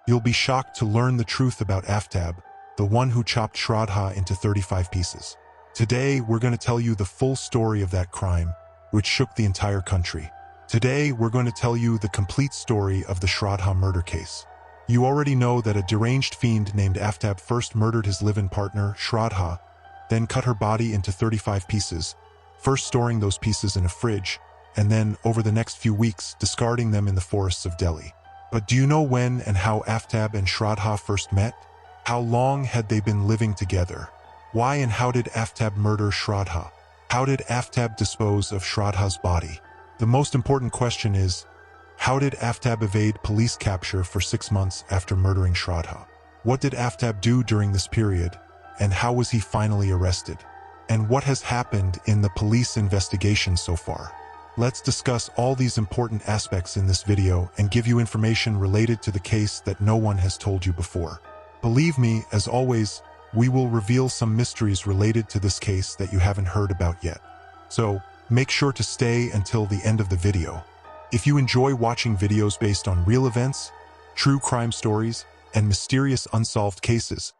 You'll be shocked to learn the truth about Aftab, the one who chopped Shraddha into 35 pieces. Today, we're going to tell you the full story of that crime, which shook the entire country. Today, we're going to tell you the complete story of the Shraddha murder case. You already know that a deranged fiend named Aftab first murdered his live-in partner, Shraddha, then cut her body into 35 pieces, first storing those pieces in a fridge, and then, over the next few weeks, discarding them in the forests of Delhi. But do you know when and how Aftab and Shraddha first met? How long had they been living together? Why and how did Aftab murder Shraddha? How did Aftab dispose of Shraddha's body? The most important question is, how did Aftab evade police capture for 6 months after murdering Shraddha? What did Aftab do during this period, and how was he finally arrested? And what has happened in the police investigation so far? Let's discuss all these important aspects in this video and give you information related to the case that no one has told you before. Believe me, as always, we will reveal some mysteries related to this case that you haven't heard about yet. So, make sure to stay until the end of the video. If you enjoy watching videos based on real events, true crime stories, and mysterious unsolved cases,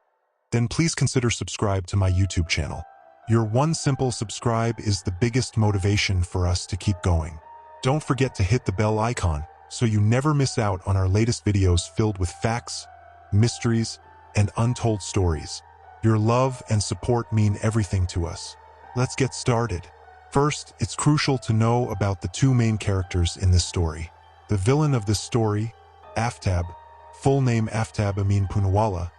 then please consider subscribe to my YouTube channel. Your one simple subscribe is the biggest motivation for us to keep going. Don't forget to hit the bell icon so you never miss out on our latest videos filled with facts, mysteries, and untold stories. Your love and support mean everything to us. Let's get started. First, it's crucial to know about the two main characters in this story. The villain of this story, Aftab, full name Aftab Amin Poonawalla,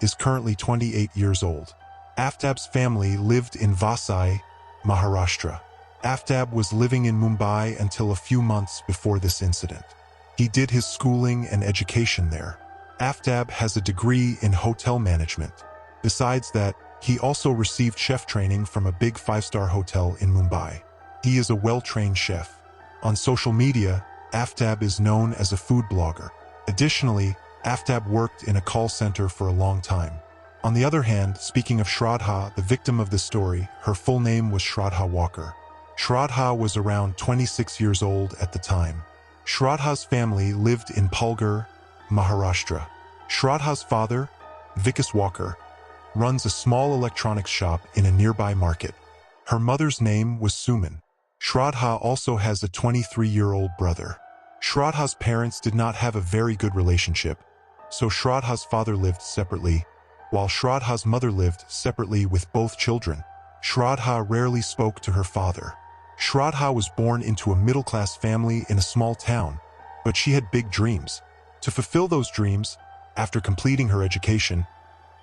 is currently 28 years old. Aftab's family lived in Vasai, Maharashtra. Aftab was living in Mumbai until a few months before this incident. He did his schooling and education there. Aftab has a degree in hotel management. Besides that, he also received chef training from a big 5-star hotel in Mumbai. He is a well-trained chef. On social media, Aftab is known as a food blogger. Additionally, Aftab worked in a call center for a long time. On the other hand, speaking of Shraddha, the victim of this story, her full name was Shraddha Walkar. Shraddha was around 26 years old at the time. Shraddha's family lived in Palghar, Maharashtra. Shraddha's father, Vikas Walkar, runs a small electronics shop in a nearby market. Her mother's name was Suman. Shraddha also has a 23-year-old brother. Shraddha's parents did not have a very good relationship, so Shraddha's father lived separately, while Shraddha's mother lived separately with both children. Shraddha rarely spoke to her father. Shraddha was born into a middle-class family in a small town, but she had big dreams. To fulfill those dreams, after completing her education,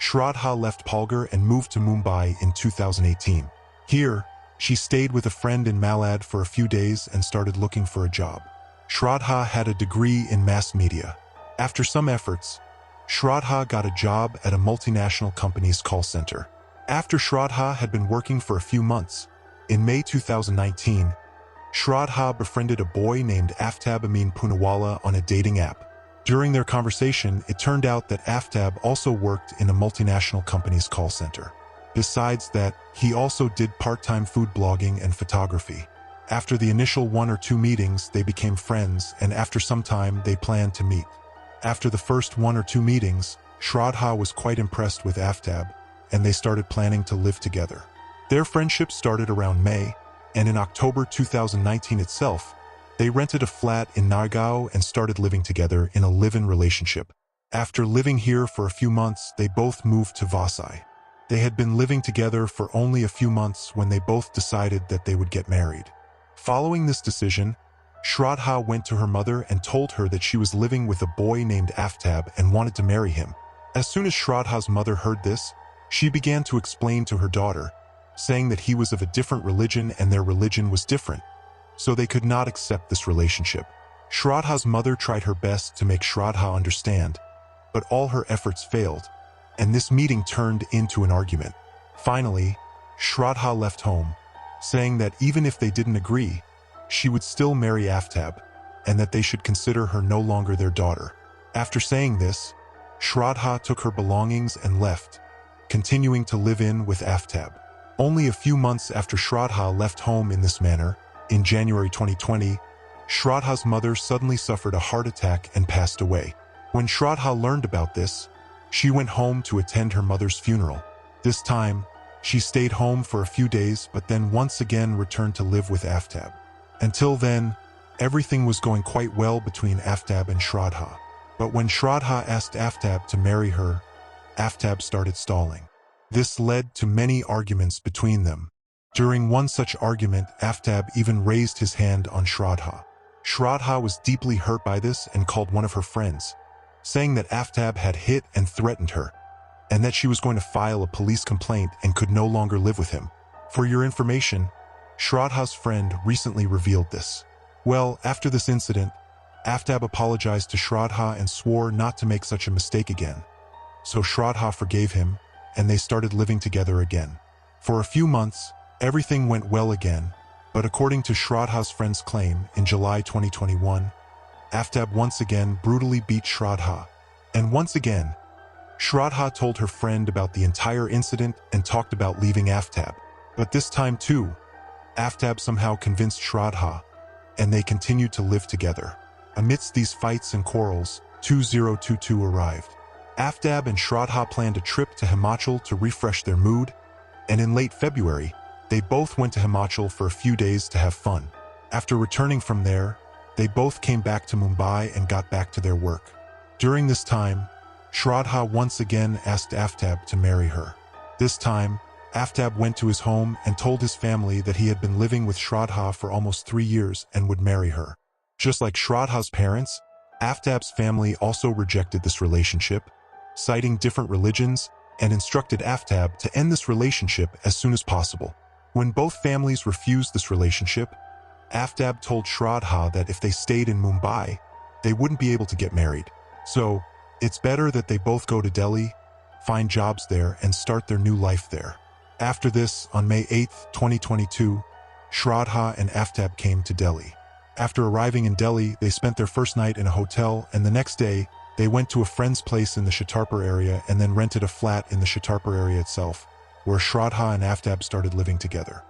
Shraddha left Palghar and moved to Mumbai in 2018. Here, she stayed with a friend in Malad for a few days and started looking for a job. Shraddha had a degree in mass media. After some efforts, Shraddha got a job at a multinational company's call center. After Shraddha had been working for a few months, in May 2019, Shraddha befriended a boy named Aftab Amin Poonawalla on a dating app. During their conversation, it turned out that Aftab also worked in a multinational company's call center. Besides that, he also did part-time food blogging and photography. After the initial 1 or 2 meetings, they became friends, and after some time, they planned to meet. After the first 1 or 2 meetings, Shraddha was quite impressed with Aftab, and they started planning to live together. Their friendship started around May, and in October 2019 itself, they rented a flat in Naigaon and started living together in a live-in relationship. After living here for a few months, they both moved to Vasai. They had been living together for only a few months when they both decided that they would get married. Following this decision, Shraddha went to her mother and told her that she was living with a boy named Aftab and wanted to marry him. As soon as Shraddha's mother heard this, she began to explain to her daughter, saying that he was of a different religion and their religion was different, so they could not accept this relationship. Shraddha's mother tried her best to make Shraddha understand, but all her efforts failed, and this meeting turned into an argument. Finally, Shraddha left home, saying that even if they didn't agree, she would still marry Aftab, and that they should consider her no longer their daughter. After saying this, Shraddha took her belongings and left, continuing to live in with Aftab. Only a few months after Shraddha left home in this manner, in January 2020, Shraddha's mother suddenly suffered a heart attack and passed away. When Shraddha learned about this, she went home to attend her mother's funeral. This time, she stayed home for a few days but then once again returned to live with Aftab. Until then, everything was going quite well between Aftab and Shraddha. But when Shraddha asked Aftab to marry her, Aftab started stalling. This led to many arguments between them. During one such argument, Aftab even raised his hand on Shraddha. Shraddha was deeply hurt by this and called one of her friends, saying that Aftab had hit and threatened her, and that she was going to file a police complaint and could no longer live with him. For your information, Shraddha's friend recently revealed this. Well, after this incident, Aftab apologized to Shraddha and swore not to make such a mistake again. So Shraddha forgave him, and they started living together again. For a few months, everything went well again, but according to Shraddha's friend's claim, in July 2021, Aftab once again brutally beat Shraddha. And once again, Shraddha told her friend about the entire incident and talked about leaving Aftab. But this time too, Aftab somehow convinced Shraddha, and they continued to live together. Amidst these fights and quarrels, 2022 arrived. Aftab and Shraddha planned a trip to Himachal to refresh their mood, and in late February, they both went to Himachal for a few days to have fun. After returning from there, they both came back to Mumbai and got back to their work. During this time, Shraddha once again asked Aftab to marry her. This time, Aftab went to his home and told his family that he had been living with Shraddha for almost 3 years and would marry her. Just like Shraddha's parents, Aftab's family also rejected this relationship, citing different religions, and instructed Aftab to end this relationship as soon as possible. When both families refused this relationship, Aftab told Shraddha that if they stayed in Mumbai, they wouldn't be able to get married. So, it's better that they both go to Delhi, find jobs there, and start their new life there. After this, on May 8, 2022, Shraddha and Aftab came to Delhi. After arriving in Delhi, they spent their first night in a hotel, and the next day, they went to a friend's place in the Chhatarpur area and then rented a flat in the Chhatarpur area itself, where Shraddha and Aftab started living together.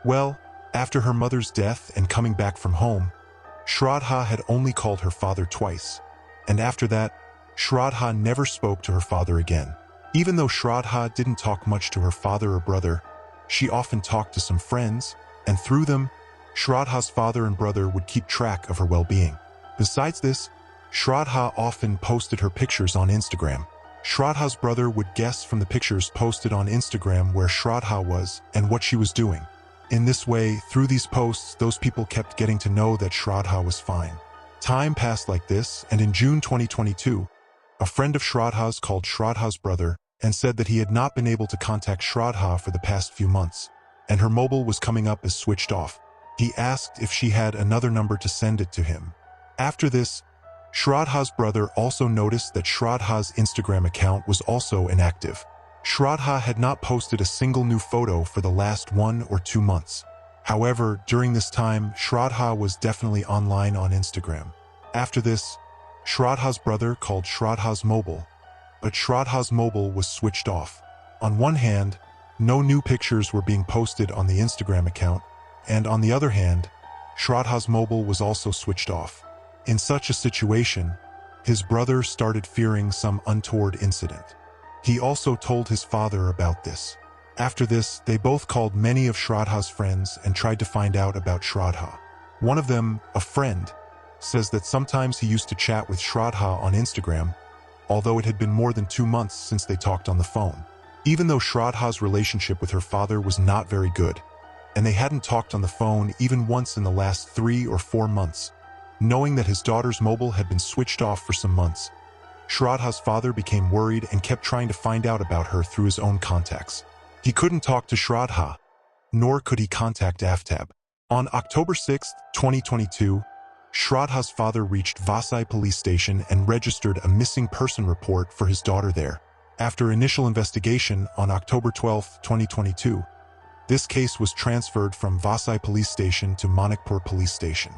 Well, after her mother's death and coming back from home, Shraddha had only called her father twice, and after that, Shraddha never spoke to her father again. Even though Shraddha didn't talk much to her father or brother, she often talked to some friends, and through them, Shraddha's father and brother would keep track of her well-being. Besides this, Shraddha often posted her pictures on Instagram. Shraddha's brother would guess from the pictures posted on Instagram where Shraddha was and what she was doing. In this way, through these posts, those people kept getting to know that Shraddha was fine. Time passed like this, and in June 2022, a friend of Shraddha's called Shraddha's brother and said that he had not been able to contact Shraddha for the past few months, and her mobile was coming up as switched off. He asked if she had another number to send it to him. After this, Shraddha's brother also noticed that Shraddha's Instagram account was also inactive. Shraddha had not posted a single new photo for the last 1 or 2 months. However, during this time, Shraddha was definitely online on Instagram. After this, Shraddha's brother called Shraddha's mobile, but Shraddha's mobile was switched off. On one hand, no new pictures were being posted on the Instagram account, and on the other hand, Shraddha's mobile was also switched off. In such a situation, his brother started fearing some untoward incident. He also told his father about this. After this, they both called many of Shraddha's friends and tried to find out about Shraddha. One of them, a friend, says that sometimes he used to chat with Shraddha on Instagram, although it had been more than 2 months since they talked on the phone. Even though Shraddha's relationship with her father was not very good, and they hadn't talked on the phone even once in the last 3 or 4 months, knowing that his daughter's mobile had been switched off for some months, Shraddha's father became worried and kept trying to find out about her through his own contacts. He couldn't talk to Shraddha, nor could he contact Aftab. On October 6, 2022, Shraddha's father reached Vasai police station and registered a missing person report for his daughter there. After initial investigation on October 12, 2022, this case was transferred from Vasai police station to Manikpur police station.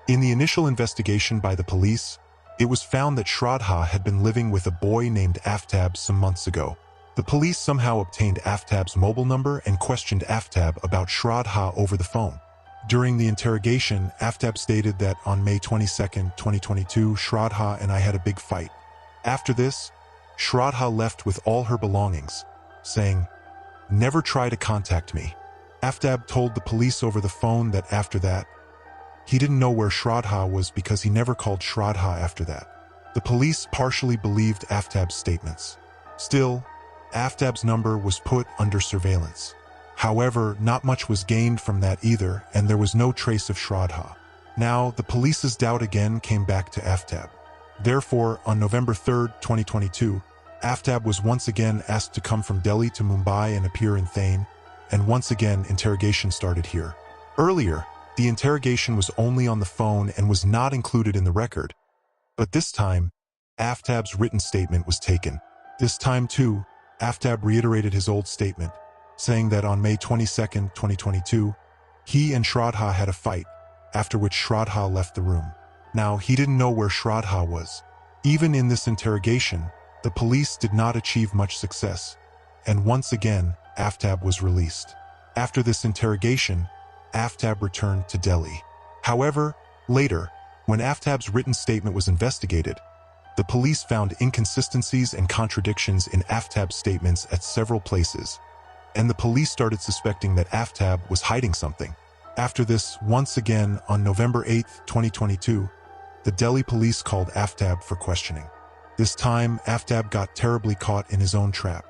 In the initial investigation by the police, it was found that Shraddha had been living with a boy named Aftab some months ago. The police somehow obtained Aftab's mobile number and questioned Aftab about Shraddha over the phone. During the interrogation, Aftab stated that on May 22, 2022, Shraddha and I had a big fight. After this, Shraddha left with all her belongings, saying, "Never try to contact me." Aftab told the police over the phone that after that, he didn't know where Shraddha was because he never called Shraddha after that. The police partially believed Aftab's statements. Still, Aftab's number was put under surveillance. However, not much was gained from that either, and there was no trace of Shraddha. Now, the police's doubt again came back to Aftab. Therefore, on November 3rd, 2022, Aftab was once again asked to come from Delhi to Mumbai and appear in Thane, and once again interrogation started here. Earlier, the interrogation was only on the phone and was not included in the record, but this time, Aftab's written statement was taken. This time too, Aftab reiterated his old statement, saying that on May 22nd, 2022, he and Shraddha had a fight, after which Shraddha left the room. Now, he didn't know where Shraddha was. Even in this interrogation, the police did not achieve much success, and once again, Aftab was released. After this interrogation, Aftab returned to Delhi. However, later, when Aftab's written statement was investigated, the police found inconsistencies and contradictions in Aftab's statements at several places, and the police started suspecting that Aftab was hiding something. After this, once again, on November 8th, 2022, the Delhi police called Aftab for questioning. This time, Aftab got terribly caught in his own trap.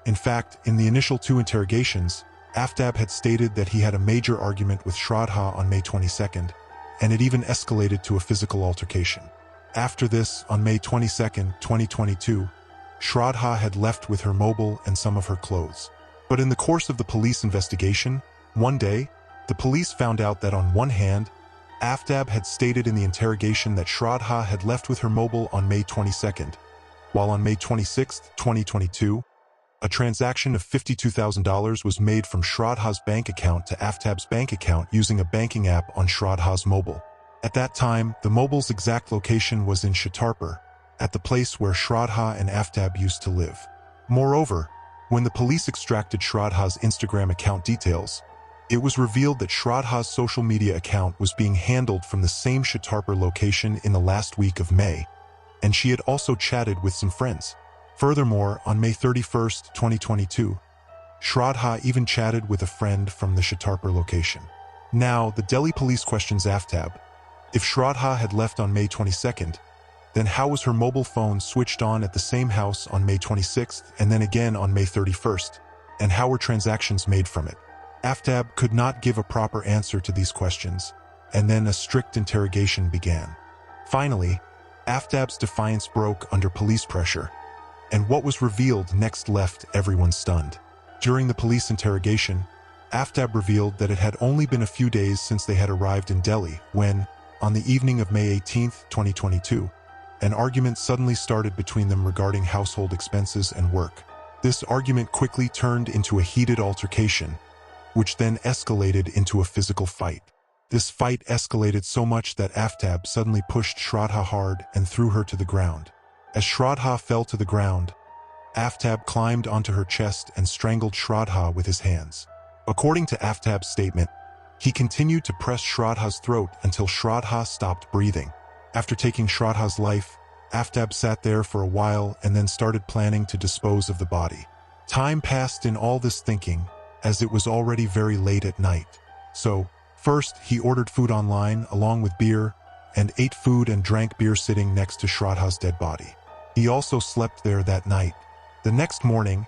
In fact, in the initial 2 interrogations, Aftab had stated that he had a major argument with Shraddha on May 22nd, and it even escalated to a physical altercation. After this, on May 22nd, 2022, Shraddha had left with her mobile and some of her clothes. But in the course of the police investigation, one day, the police found out that on one hand, Aftab had stated in the interrogation that Shraddha had left with her mobile on May 22nd, while on May 26th, 2022, a transaction of $52,000 was made from Shraddha's bank account to Aftab's bank account using a banking app on Shraddha's mobile. At that time, the mobile's exact location was in Chhattarpur, at the place where Shraddha and Aftab used to live. Moreover, when the police extracted Shraddha's Instagram account details, it was revealed that Shraddha's social media account was being handled from the same Chhattarpur location in the last week of May, and she had also chatted with some friends. Furthermore, on May 31st, 2022, Shraddha even chatted with a friend from the Chhattarpur location. Now, the Delhi police questions Aftab. If Shraddha had left on May 22nd, then how was her mobile phone switched on at the same house on May 26th and then again on May 31st? And how were transactions made from it? Aftab could not give a proper answer to these questions, and then a strict interrogation began. Finally, Aftab's defiance broke under police pressure, and what was revealed next left everyone stunned. During the police interrogation, Aftab revealed that it had only been a few days since they had arrived in Delhi when, on the evening of May 18, 2022, an argument suddenly started between them regarding household expenses and work. This argument quickly turned into a heated altercation, which then escalated into a physical fight. This fight escalated so much that Aftab suddenly pushed Shraddha hard and threw her to the ground. As Shraddha fell to the ground, Aftab climbed onto her chest and strangled Shraddha with his hands. According to Aftab's statement, he continued to press Shraddha's throat until Shraddha stopped breathing. After taking Shraddha's life, Aftab sat there for a while and then started planning to dispose of the body. Time passed in all this thinking, as it was already very late at night. So, first he ordered food online along with beer, and ate food and drank beer sitting next to Shraddha's dead body. He also slept there that night. The next morning,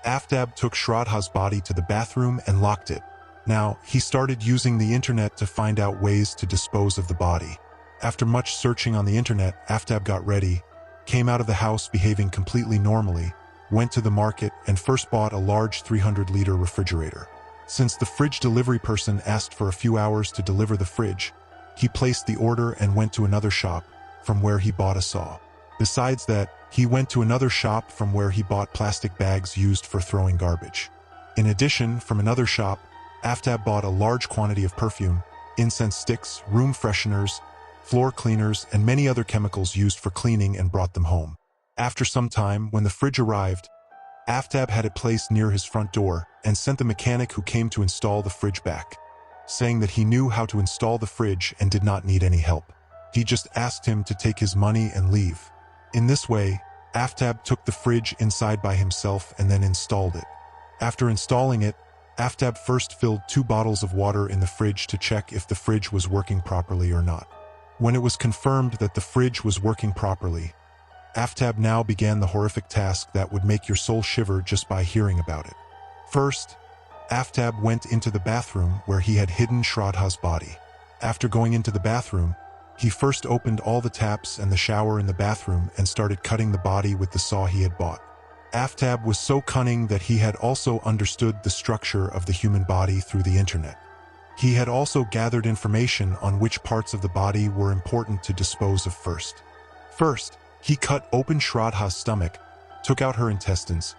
Aftab took Shraddha's body to the bathroom and locked it. Now, he started using the internet to find out ways to dispose of the body. After much searching on the internet, Aftab got ready, came out of the house behaving completely normally, went to the market and first bought a large 300-liter refrigerator. Since the fridge delivery person asked for a few hours to deliver the fridge, he placed the order and went to another shop, from where he bought a saw. Besides that, he went to another shop from where he bought plastic bags used for throwing garbage. In addition, from another shop, Aftab bought a large quantity of perfume, incense sticks, room fresheners, floor cleaners, and many other chemicals used for cleaning and brought them home. After some time, when the fridge arrived, Aftab had it placed near his front door and sent the mechanic who came to install the fridge back, saying that he knew how to install the fridge and did not need any help. He just asked him to take his money and leave. In this way, Aftab took the fridge inside by himself and then installed it. After installing it, Aftab first filled 2 bottles of water in the fridge to check if the fridge was working properly or not. When it was confirmed that the fridge was working properly, Aftab now began the horrific task that would make your soul shiver just by hearing about it. First, Aftab went into the bathroom where he had hidden Shraddha's body. After going into the bathroom, he first opened all the taps and the shower in the bathroom and started cutting the body with the saw he had bought. Aftab was so cunning that he had also understood the structure of the human body through the internet. He had also gathered information on which parts of the body were important to dispose of first. First, he cut open Shraddha's stomach, took out her intestines,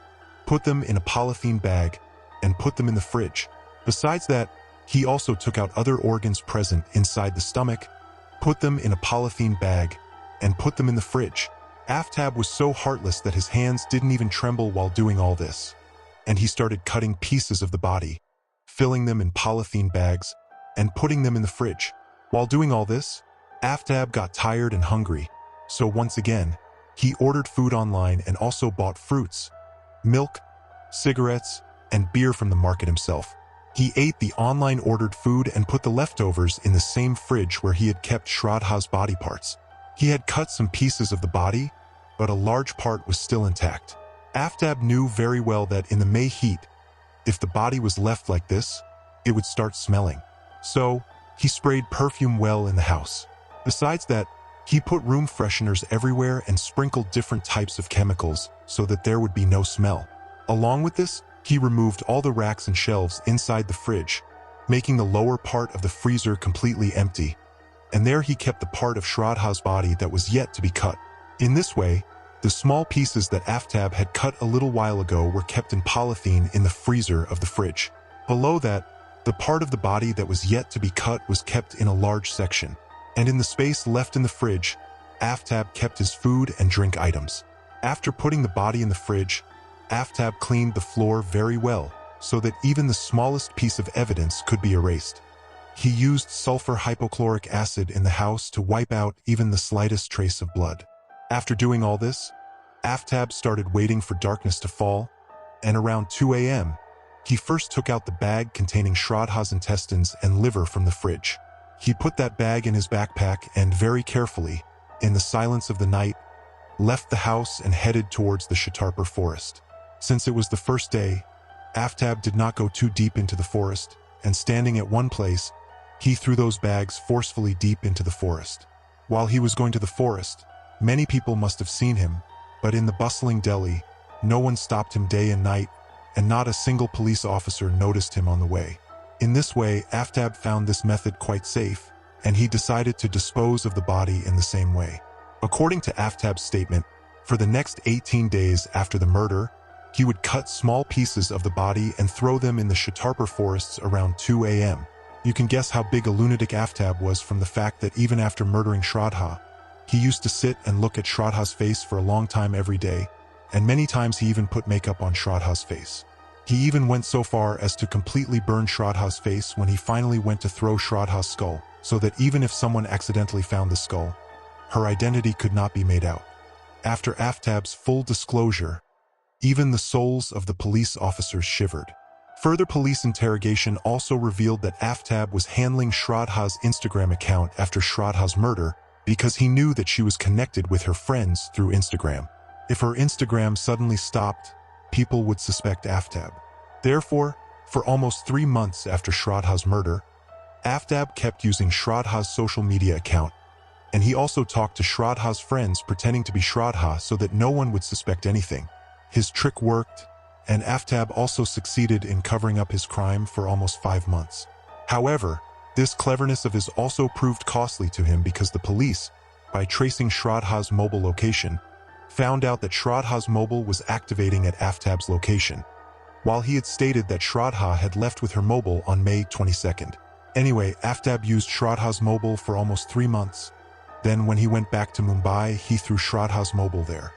put them in a polythene bag, and put them in the fridge. Besides that, he also took out other organs present inside the stomach, put them in a polythene bag, and put them in the fridge. Aftab was so heartless that his hands didn't even tremble while doing all this, and he started cutting pieces of the body, filling them in polythene bags, and putting them in the fridge. While doing all this, Aftab got tired and hungry, so once again, he ordered food online and also bought fruits, milk, cigarettes, and beer from the market himself. He ate the online ordered food and put the leftovers in the same fridge where he had kept Shraddha's body parts. He had cut some pieces of the body, but a large part was still intact. Aftab knew very well that in the May heat, if the body was left like this, it would start smelling. So, he sprayed perfume well in the house. Besides that, he put room fresheners everywhere and sprinkled different types of chemicals so that there would be no smell. Along with this, he removed all the racks and shelves inside the fridge, making the lower part of the freezer completely empty. And there he kept the part of Shraddha's body that was yet to be cut. In this way, the small pieces that Aftab had cut a little while ago were kept in polythene in the freezer of the fridge. Below that, the part of the body that was yet to be cut was kept in a large section. And in the space left in the fridge, Aftab kept his food and drink items. After putting the body in the fridge, Aftab cleaned the floor very well, so that even the smallest piece of evidence could be erased. He used sulfur hypochloric acid in the house to wipe out even the slightest trace of blood. After doing all this, Aftab started waiting for darkness to fall, and around 2 a.m., he first took out the bag containing Shraddha's intestines and liver from the fridge. He put that bag in his backpack and very carefully, in the silence of the night, left the house and headed towards the Shtarper forest. Since it was the first day, Aftab did not go too deep into the forest, and standing at one place, he threw those bags forcefully deep into the forest. While he was going to the forest, many people must have seen him, but in the bustling Delhi, no one stopped him day and night, and not a single police officer noticed him on the way. In this way, Aftab found this method quite safe, and he decided to dispose of the body in the same way. According to Aftab's statement, for the next 18 days after the murder, he would cut small pieces of the body and throw them in the Shtarper forests around 2 a.m. You can guess how big a lunatic Aftab was from the fact that even after murdering Shraddha, he used to sit and look at Shraddha's face for a long time every day, and many times he even put makeup on Shraddha's face. He even went so far as to completely burn Shraddha's face when he finally went to throw Shraddha's skull, so that even if someone accidentally found the skull, her identity could not be made out. After Aftab's full disclosure, even the souls of the police officers shivered. Further police interrogation also revealed that Aftab was handling Shraddha's Instagram account after Shraddha's murder because he knew that she was connected with her friends through Instagram. If her Instagram suddenly stopped, people would suspect Aftab. Therefore, for almost 3 months after Shraddha's murder, Aftab kept using Shraddha's social media account, and he also talked to Shraddha's friends pretending to be Shraddha so that no one would suspect anything. His trick worked, and Aftab also succeeded in covering up his crime for almost 5 months. However, this cleverness of his also proved costly to him because the police, by tracing Shraddha's mobile location, found out that Shraddha's mobile was activating at Aftab's location, while he had stated that Shraddha had left with her mobile on May 22nd. Anyway, Aftab used Shraddha's mobile for almost 3 months. Then when he went back to Mumbai, he threw Shraddha's mobile there.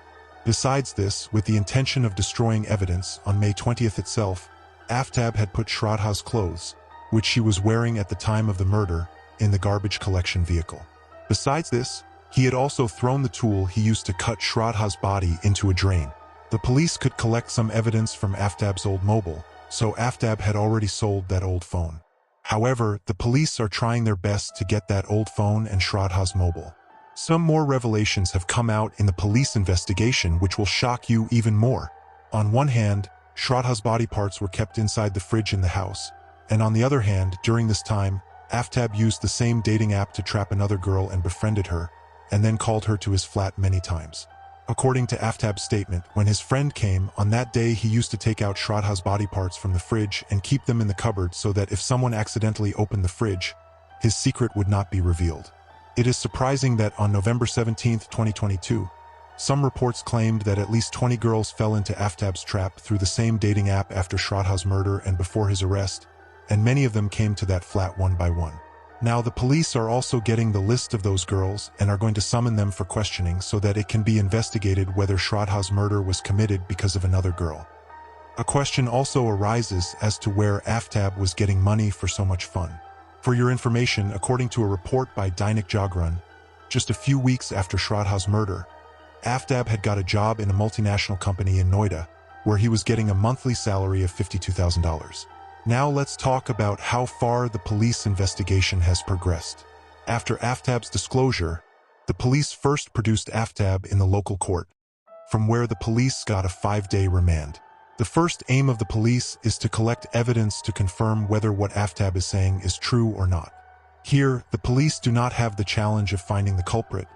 Besides this, with the intention of destroying evidence, on May 20th itself, Aftab had put Shraddha's clothes, which she was wearing at the time of the murder, in the garbage collection vehicle. Besides this, He had also thrown the tool he used to cut Shraddha's body into a drain. The police could collect some evidence from Aftab's old mobile, so Aftab had already sold that old phone. However, the police are trying their best to get that old phone and Shraddha's mobile. Some more revelations have come out in the police investigation which will shock you even more. On one hand, Shraddha's body parts were kept inside the fridge in the house, and on the other hand, during this time, Aftab used the same dating app to trap another girl and befriended her, and then called her to his flat many times. According to Aftab's statement, when his friend came, on that day he used to take out Shraddha's body parts from the fridge and keep them in the cupboard so that if someone accidentally opened the fridge, his secret would not be revealed. It is surprising that on November 17, 2022, some reports claimed that at least 20 girls fell into Aftab's trap through the same dating app after Shraddha's murder and before his arrest, and many of them came to that flat one by one. Now the police are also getting the list of those girls and are going to summon them for questioning so that it can be investigated whether Shraddha's murder was committed because of another girl. A question also arises as to where Aftab was getting money for so much fun. For your information, according to a report by Dainik Jagran, just a few weeks after Shraddha's murder, Aftab had got a job in a multinational company in Noida, where he was getting a monthly salary of $52,000. Now let's talk about how far the police investigation has progressed. After Aftab's disclosure, the police first produced Aftab in the local court, from where the police got a 5-day remand. The first aim of the police is to collect evidence to confirm whether what Aftab is saying is true or not. Here, the police do not have the challenge of finding the culprit,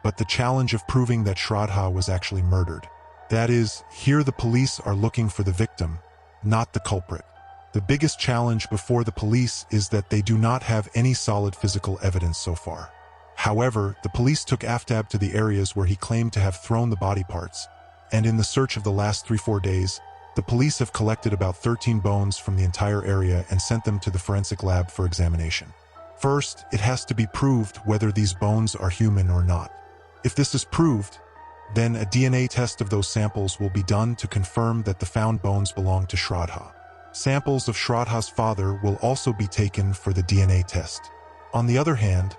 but the challenge of proving that Shraddha was actually murdered. That is, here the police are looking for the victim, not the culprit. The biggest challenge before the police is that they do not have any solid physical evidence so far. However, the police took Aftab to the areas where he claimed to have thrown the body parts, and in the search of the last 3-4 days, the police have collected about 13 bones from the entire area and sent them to the forensic lab for examination. First, it has to be proved whether these bones are human or not. If this is proved, then a DNA test of those samples will be done to confirm that the found bones belong to Shraddha. Samples of Shraddha's father will also be taken for the DNA test. On the other hand,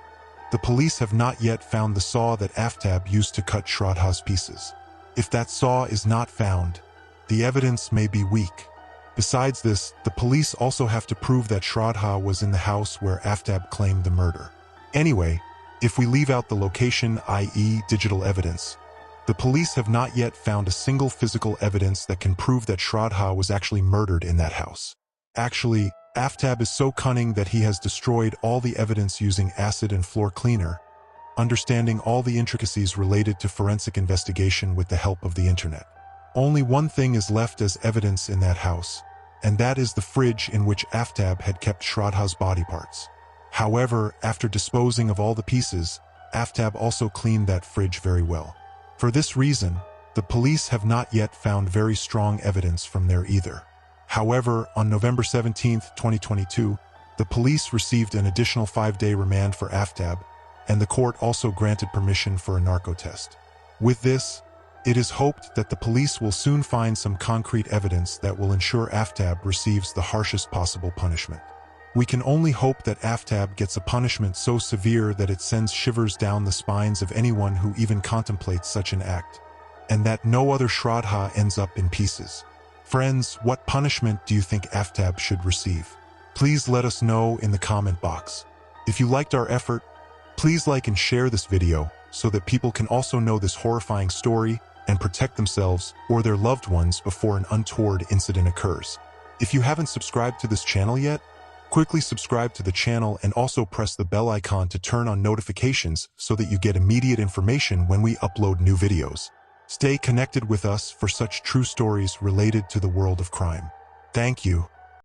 the police have not yet found the saw that Aftab used to cut Shraddha's pieces. If that saw is not found, the evidence may be weak. Besides this, the police also have to prove that Shraddha was in the house where Aftab claimed the murder. Anyway, if we leave out the location, i.e. digital evidence, the police have not yet found a single physical evidence that can prove that Shraddha was actually murdered in that house. Actually, Aftab is so cunning that he has destroyed all the evidence using acid and floor cleaner, understanding all the intricacies related to forensic investigation with the help of the internet. Only one thing is left as evidence in that house, and that is the fridge in which Aftab had kept Shraddha's body parts. However, after disposing of all the pieces, Aftab also cleaned that fridge very well. For this reason, the police have not yet found very strong evidence from there either. However, on November 17, 2022, the police received an additional 5-day remand for Aftab, and the court also granted permission for a narco test. With this, it is hoped that the police will soon find some concrete evidence that will ensure Aftab receives the harshest possible punishment. We can only hope that Aftab gets a punishment so severe that it sends shivers down the spines of anyone who even contemplates such an act, and that no other Shraddha ends up in pieces. Friends, what punishment do you think Aftab should receive? Please let us know in the comment box. If you liked our effort, please like and share this video so that people can also know this horrifying story and protect themselves or their loved ones before an untoward incident occurs. If you haven't subscribed to this channel yet, quickly subscribe to the channel and also press the bell icon to turn on notifications so that you get immediate information when we upload new videos. Stay connected with us for such true stories related to the world of crime. Thank you.